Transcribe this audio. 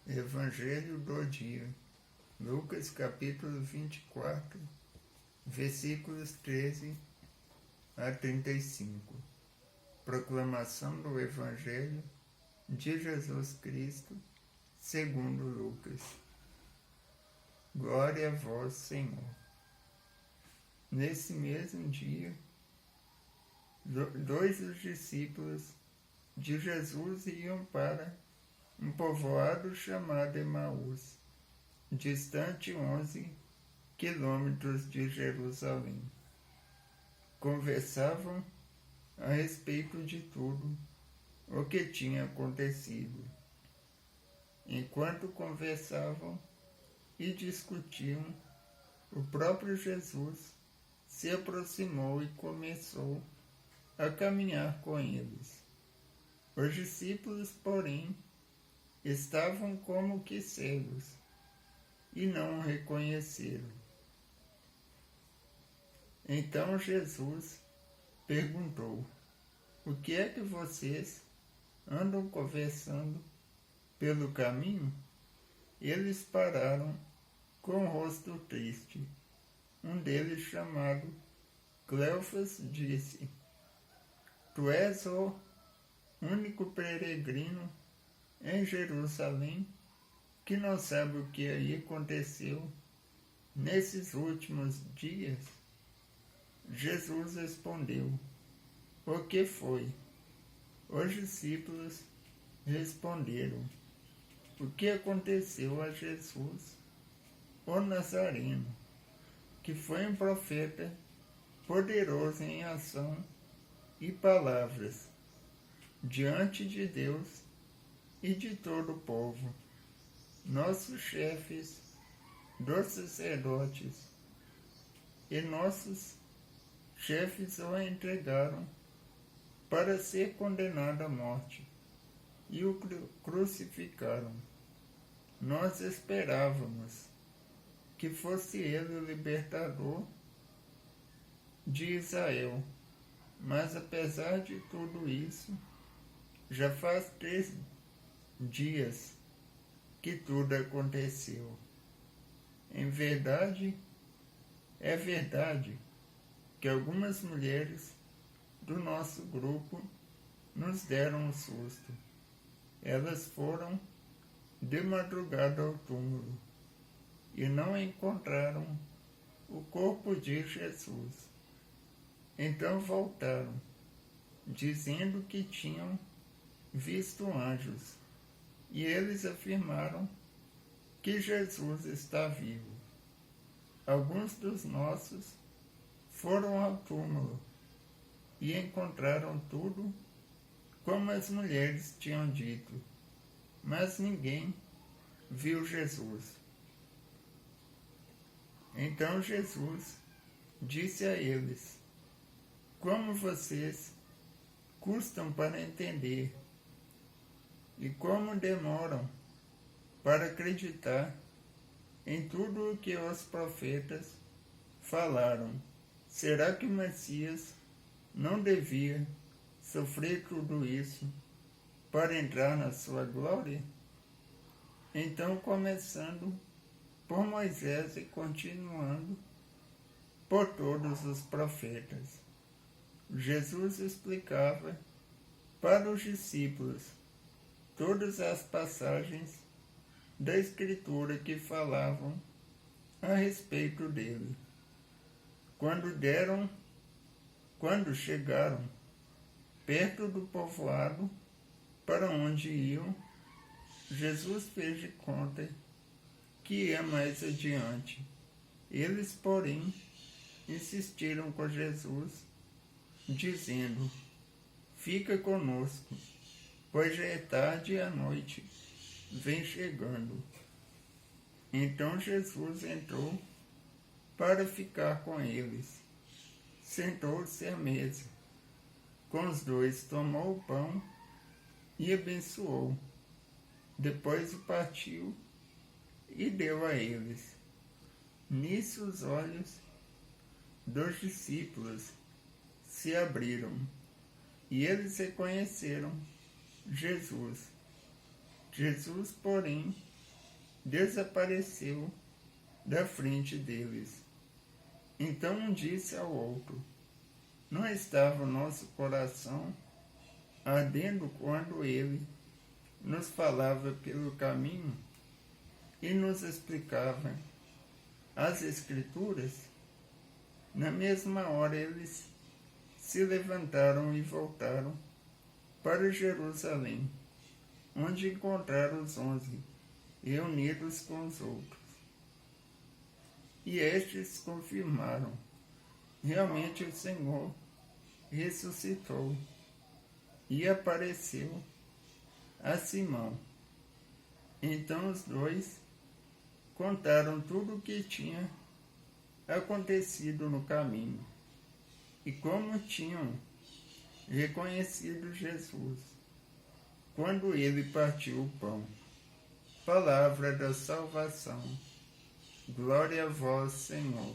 Evangelho do dia, Lucas capítulo 24, versículos 13 a 35. Proclamação do Evangelho de Jesus Cristo, segundo Lucas. Glória a vós, Senhor. Nesse mesmo dia, dois dos discípulos de Jesus iam para um povoado chamado Emaús, distante 11 quilômetros de Jerusalém. Conversavam a respeito de tudo o que tinha acontecido. Enquanto conversavam e discutiam, o próprio Jesus se aproximou e começou a caminhar com eles. Os discípulos, porém, estavam como que cegos e não o reconheceram. Então Jesus perguntou: o que é que vocês andam conversando pelo caminho? Eles pararam com o rosto triste. Um deles, chamado Cleofas, disse: tu és o único peregrino em Jerusalém que não sabe o que aí aconteceu nesses últimos dias? Jesus respondeu: o que foi? Os discípulos responderam: o que aconteceu a Jesus, o Nazareno, que foi um profeta poderoso em ação e palavras diante de Deus e de todo o povo. Nossos chefes dos sacerdotes e nossos chefes o entregaram para ser condenado à morte e o crucificaram. Nós esperávamos que fosse ele o libertador de Israel, mas apesar de tudo isso, já faz 3 dias que tudo aconteceu. É verdade que algumas mulheres do nosso grupo nos deram um susto. Elas foram de madrugada ao túmulo e não encontraram o corpo de Jesus. Então voltaram, dizendo que tinham visto anjos, e eles afirmaram que Jesus está vivo. Alguns dos nossos foram ao túmulo e encontraram tudo como as mulheres tinham dito, mas ninguém viu Jesus. Então Jesus disse a eles: como vocês custam para entender e como demoram para acreditar em tudo o que os profetas falaram. Será que o Messias não devia sofrer tudo isso para entrar na sua glória? Então, começando por Moisés e continuando por todos os profetas, Jesus explicava para os discípulos todas as passagens da Escritura que falavam a respeito dele. Quando chegaram perto do povoado para onde iam, Jesus fez de conta que ia mais adiante. Eles, porém, insistiram com Jesus, dizendo: fica conosco, pois já é tarde e a noite vem chegando. Então Jesus entrou para ficar com eles. Sentou-se à mesa. Com os dois tomou o pão e abençoou. Depois o partiu e deu a eles. Nisso os olhos dos discípulos se abriram e eles reconheceram Jesus. Jesus, porém, desapareceu da frente deles. Então um disse ao outro: não estava o nosso coração ardendo quando ele nos falava pelo caminho e nos explicava as Escrituras? Na mesma hora eles se levantaram e voltaram para Jerusalém, onde encontraram os 11 reunidos com os outros. E estes confirmaram: realmente o Senhor ressuscitou e apareceu a Simão. Então os dois contaram tudo o que tinha acontecido no caminho e como tinham reconhecido Jesus quando ele partiu o pão. Palavra da salvação. Glória a vós, Senhor.